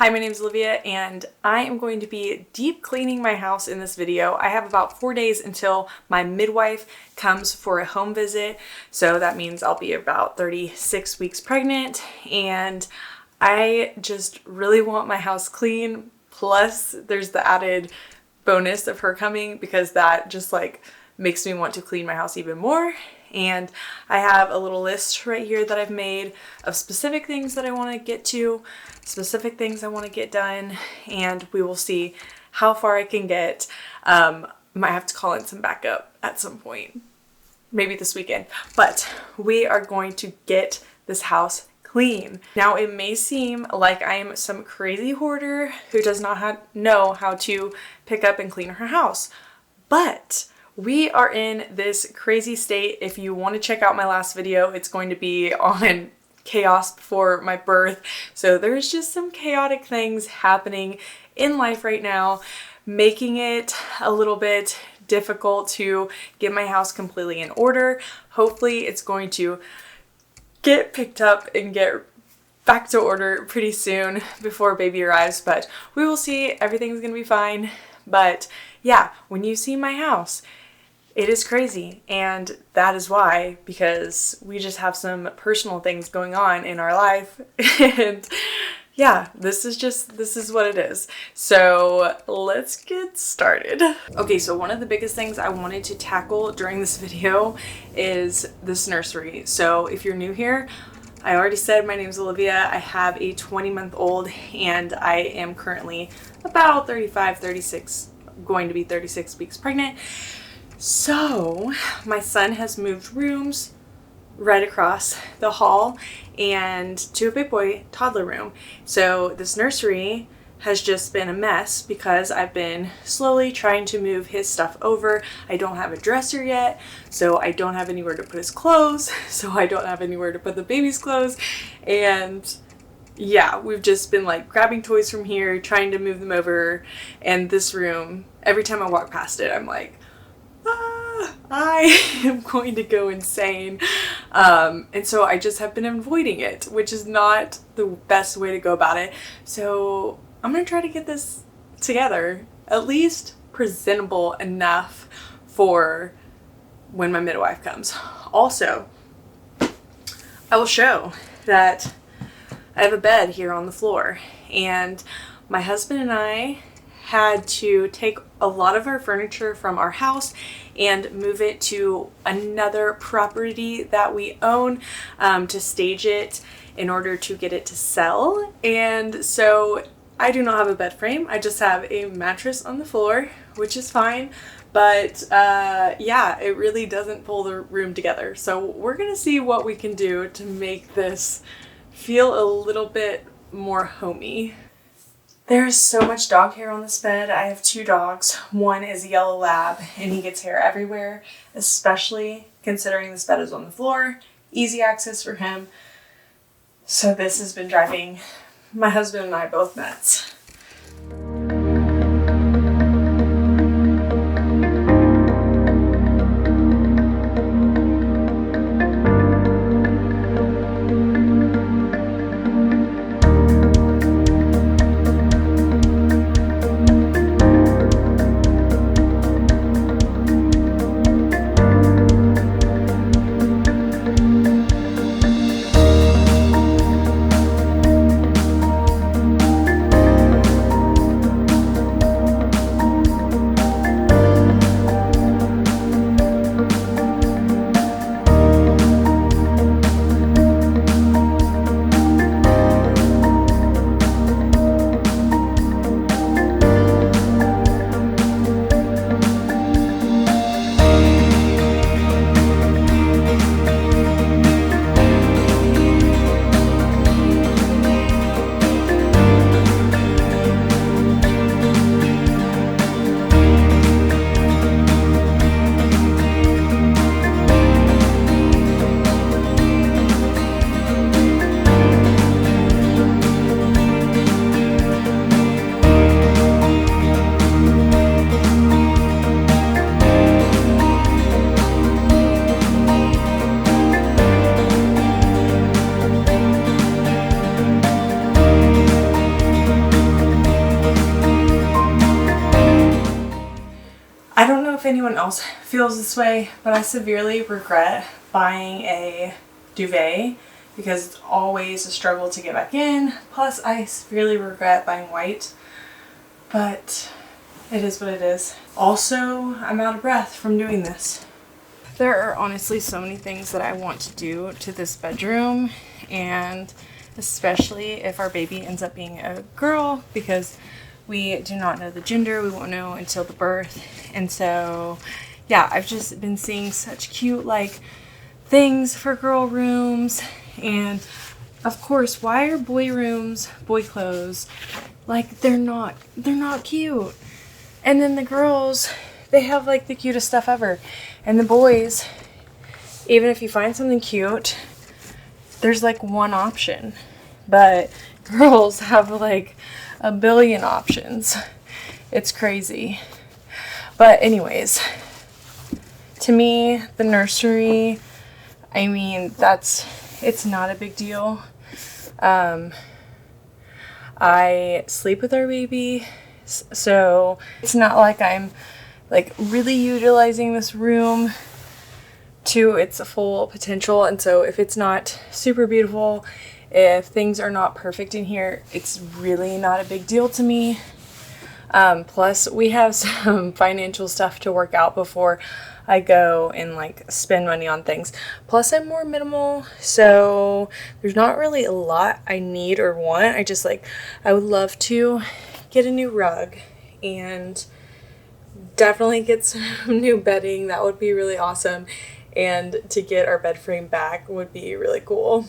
Hi, my name is Olivia and I am going to be deep cleaning my house in this video. I have about 4 days until my midwife comes for a home visit. So that means I'll be about 36 weeks pregnant and I just really want my house clean. Plus there's the added bonus of her coming because that just makes me want to clean my house even more. And I have a little list right here that I've made of specific things that I want to get to, specific things I want to get done, and we will see how far I can get. Might have to call in some backup at some point, maybe this weekend, but we are going to get this house clean. Now, it may seem like I am some crazy hoarder who does not know how to pick up and clean her house, but we are in this crazy state. If you want to check out my last video, it's going to be on chaos before my birth. So there's just some chaotic things happening in life right now, making it a little bit difficult to get my house completely in order. Hopefully it's going to get picked up and get back to order pretty soon before baby arrives, but we will see. Everything's gonna be fine. But yeah, when you see my house, it is crazy, and that is why, because we just have some personal things going on in our life, and yeah, this is what it is. So let's get started. Okay, so one of the biggest things I wanted to tackle during this video is this nursery. So if you're new here, I already said my name is Olivia. I have a 20-month-old and I am currently about 36, going to be 36 weeks pregnant. So my son has moved rooms right across the hall and to a big boy toddler room. So this nursery has just been a mess because I've been slowly trying to move his stuff over. I don't have a dresser yet, so I don't have anywhere to put his clothes, so I don't have anywhere to put the baby's clothes. And yeah, we've just been grabbing toys from here, trying to move them over. And this room, every time I walk past it, I'm like, I am going to go insane. And so I just have been avoiding it, which is not the best way to go about it. So I'm going to try to get this together, at least presentable enough for when my midwife comes. Also, I will show that I have a bed here on the floor, and my husband and I had to take a lot of our furniture from our house and move it to another property that we own to stage it in order to get it to sell. And so I do not have a bed frame. I just have a mattress on the floor, which is fine. But yeah, it really doesn't pull the room together. So we're gonna see what we can do to make this feel a little bit more homey. There's so much dog hair on this bed. I have 2 dogs. One is a yellow lab and he gets hair everywhere, especially considering this bed is on the floor. Easy access for him. So this has been driving my husband and I both nuts. if anyone else feels this way, but I severely regret buying a duvet because it's always a struggle to get back in. Plus, I severely regret buying white, but it is what it is. Also, I'm out of breath from doing this. There are honestly so many things that I want to do to this bedroom, and especially if our baby ends up being a girl, because we do not know the gender. We won't know until the birth. And so, yeah, I've just been seeing such cute, like, things for girl rooms. And of course, why are boy rooms, boy clothes, like, they're not cute. And then the girls, they have like the cutest stuff ever. And the boys, even if you find something cute, there's like one option. But girls have like a billion options. It's crazy. But anyways, to me, the nursery, I mean, it's not a big deal. I sleep with our baby, so it's not like I'm like really utilizing this room to its full potential. And so if it's not super beautiful, if things are not perfect in here, it's really not a big deal to me. Plus we have some financial stuff to work out before I go and like spend money on things. Plus I'm more minimal, so there's not really a lot I need or want. I would love to get a new rug and definitely get some new bedding. That would be really awesome. And to get our bed frame back would be really cool.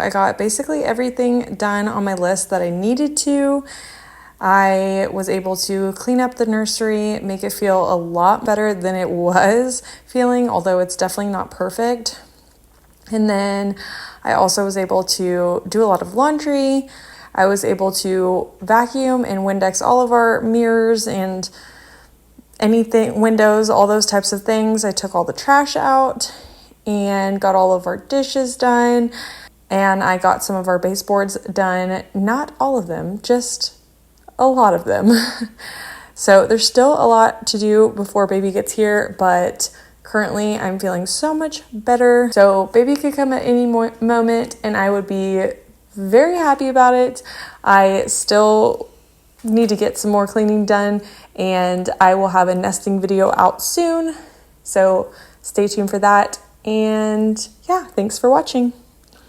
I got basically everything done on my list that I needed to. I was able to clean up the nursery, make it feel a lot better than it was feeling, although it's definitely not perfect. And then I also was able to do a lot of laundry. I was able to vacuum and Windex all of our mirrors and anything, windows, all those types of things. I took all the trash out and got all of our dishes done. And I got some of our baseboards done. Not all of them, just a lot of them. So there's still a lot to do before baby gets here, but currently I'm feeling so much better. So baby could come at any moment and I would be very happy about it. I still need to get some more cleaning done and I will have a nesting video out soon. So stay tuned for that. And yeah, thanks for watching.